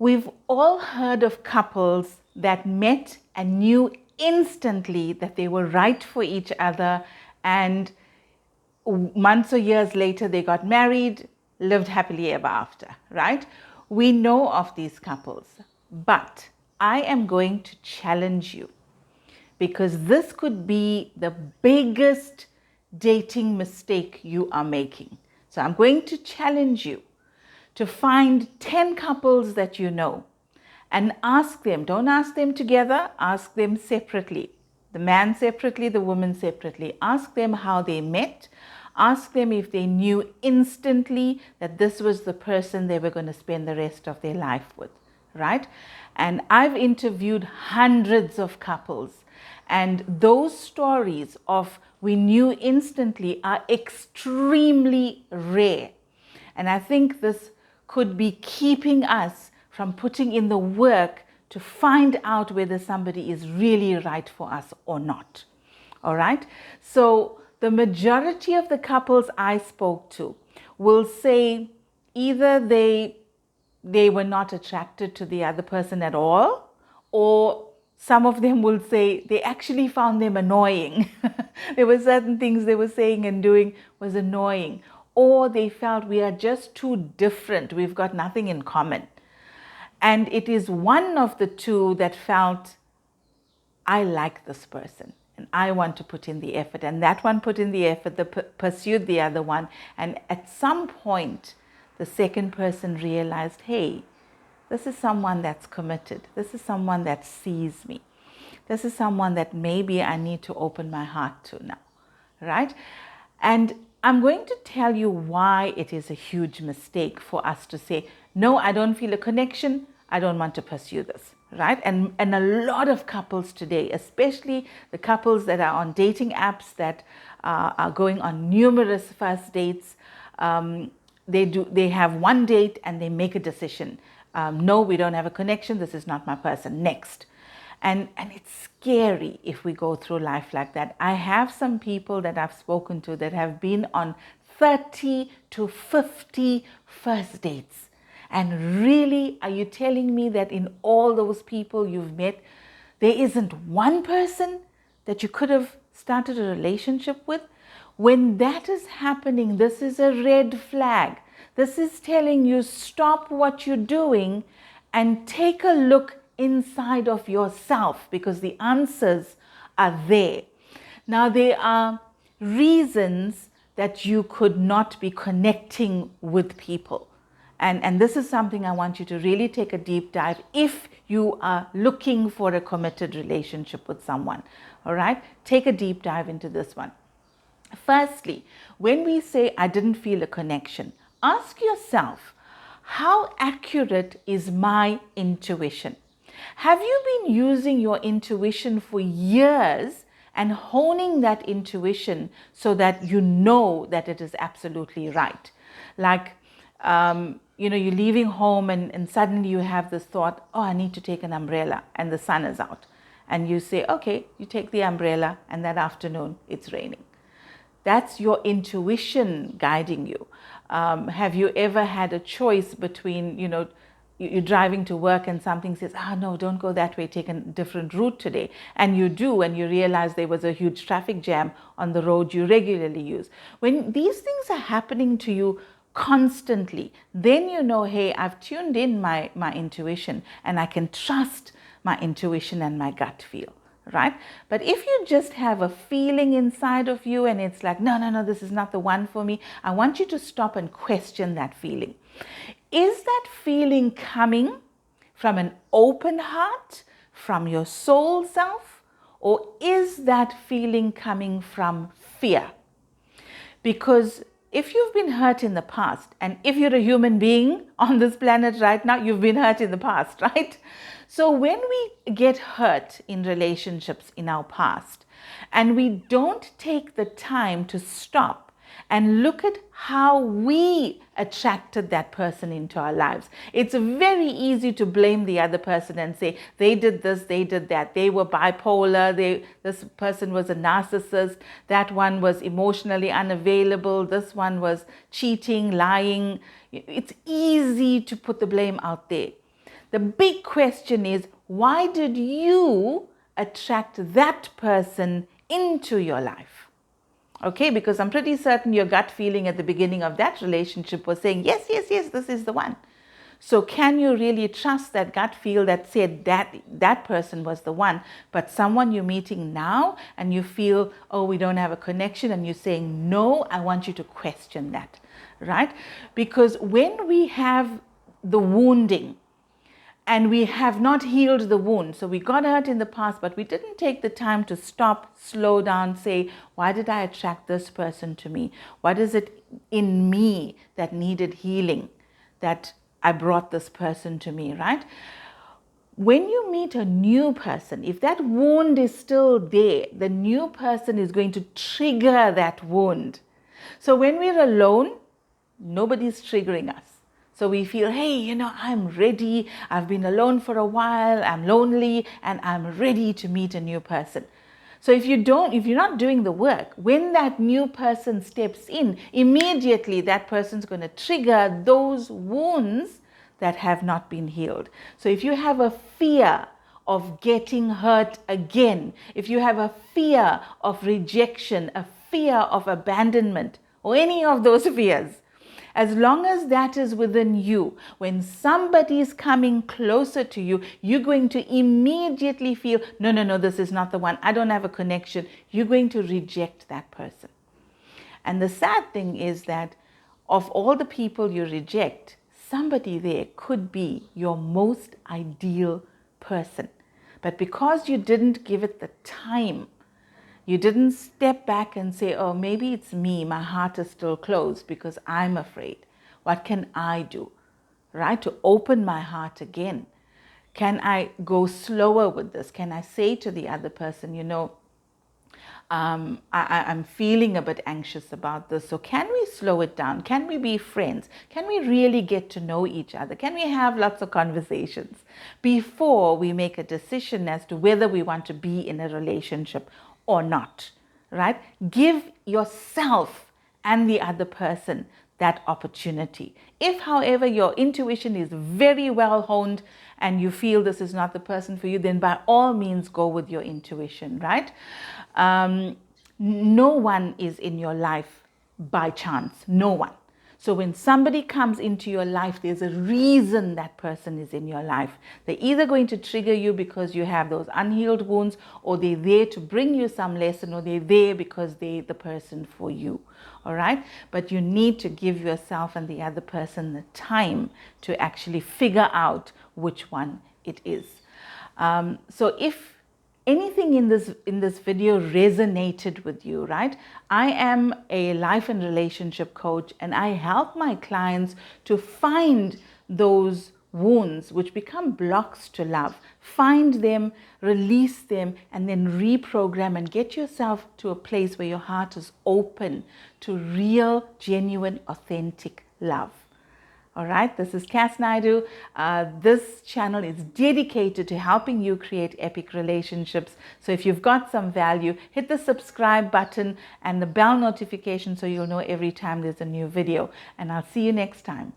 We've all heard of couples that met and knew instantly that they were right for each other, and months or years later they got married, lived happily ever after, right? We know of these couples, but I am going to challenge you, because this could be the biggest dating mistake you are making. So I'm going to challenge you to find 10 couples that you know and ask them. Don't ask them together, ask them separately. The man separately, the woman separately. Ask them how they met. Ask them if they knew instantly that this was the person they were going to spend the rest of their life with, right? And I've interviewed hundreds of couples, and those stories of we knew instantly are extremely rare. And I think this could be keeping us from putting in the work to find out whether somebody is really right for us or not. All right? So the majority of the couples I spoke to will say either they were not attracted to the other person at all, or some of them will say they actually found them annoying. There were certain things they were saying and doing was annoying, or they felt we are just too different, we've got nothing in common. And it is one of the two that felt, I like this person and I want to put in the effort. And that one put in the effort, pursued the other one. And at some point, the second person realized, hey, this is someone that's committed. This is someone that sees me. This is someone that maybe I need to open my heart to now, right? And I'm going to tell you why it is a huge mistake for us to say, no, I don't feel a connection. I don't want to pursue this, right? And a lot of couples today, especially the couples that are on dating apps that are going on numerous first dates, they have one date and they make a decision. No, we don't have a connection. This is not my person. Next. And it's scary if we go through life like that. I have some people that I've spoken to that have been on 30 to 50 first dates. And really, are you telling me that in all those people you've met, there isn't one person that you could have started a relationship with? When that is happening, this is a red flag. This is telling you, stop what you're doing and take a look inside of yourself, because the answers are there. Now, there are reasons that you could not be connecting with people. And this is something I want you to really take a deep dive if you are looking for a committed relationship with someone. All right? Take a deep dive into this one. Firstly, when we say, I didn't feel a connection, ask yourself, how accurate is my intuition? Have you been using your intuition for years and honing that intuition so that you know that it is absolutely right? Like, you're leaving home and suddenly you have this thought, oh, I need to take an umbrella and the sun is out. And you say, okay, you take the umbrella and that afternoon it's raining. That's your intuition guiding you. Have you ever had a choice between, you're driving to work and something says, no, don't go that way, take a different route today. And you do, and you realize there was a huge traffic jam on the road you regularly use. When these things are happening to you constantly, then you know, hey, I've tuned in my intuition and I can trust my intuition and my gut feel. Right? But if you just have a feeling inside of you and it's like, no, this is not the one for me, I want you to stop and question that feeling. Is that feeling coming from an open heart, from your soul self, or is that feeling coming from fear? Because if you've been hurt in the past, and if you're a human being on this planet right now, you've been hurt in the past, right? So when we get hurt in relationships in our past, and we don't take the time to stop and look at how we attracted that person into our lives, it's very easy to blame the other person and say, they did this, they did that, they were bipolar, this person was a narcissist, that one was emotionally unavailable, this one was cheating, lying. It's easy to put the blame out there. The big question is, why did you attract that person into your life? Okay, because I'm pretty certain your gut feeling at the beginning of that relationship was saying, yes, yes, yes, this is the one. So can you really trust that gut feel that said that person was the one, but someone you're meeting now and you feel, oh, we don't have a connection, and you're saying, no, I want you to question that, right? Because when we have the wounding, and we have not healed the wound. So we got hurt in the past, but we didn't take the time to stop, slow down, say, why did I attract this person to me? What is it in me that needed healing, that I brought this person to me, right? When you meet a new person, if that wound is still there, the new person is going to trigger that wound. So when we're alone, nobody's triggering us. So we feel, hey, I'm ready. I've been alone for a while. I'm lonely and I'm ready to meet a new person. So if you're not doing the work, when that new person steps in, immediately that person's going to trigger those wounds that have not been healed. So if you have a fear of getting hurt again, if you have a fear of rejection, a fear of abandonment, or any of those fears, as long as that is within you, when somebody is coming closer to you, you're going to immediately feel, no, this is not the one. I don't have a connection. You're going to reject that person. And the sad thing is that of all the people you reject, somebody there could be your most ideal person. But because you didn't give it the time, you didn't step back and say, oh, maybe it's me. My heart is still closed because I'm afraid. What can I do, right? To open my heart again. Can I go slower with this? Can I say to the other person, I'm feeling a bit anxious about this. So can we slow it down? Can we be friends? Can we really get to know each other? Can we have lots of conversations before we make a decision as to whether we want to be in a relationship or not, right? Give yourself and the other person that opportunity. If, however, your intuition is very well honed and you feel this is not the person for you, then by all means go with your intuition, right? No one is in your life by chance, no one. So when somebody comes into your life, there's a reason that person is in your life. They're either going to trigger you because you have those unhealed wounds, or they're there to bring you some lesson, or they're there because they're the person for you. All right? But you need to give yourself and the other person the time to actually figure out which one it is. So if anything in this video resonated with you, right? I am a life and relationship coach, and I help my clients to find those wounds which become blocks to love. Find them, release them, and then reprogram and get yourself to a place where your heart is open to real, genuine, authentic love. All right, this is Cass Naidu. This channel is dedicated to helping you create epic relationships. So if you've got some value, hit the subscribe button and the bell notification so you'll know every time there's a new video. And I'll see you next time.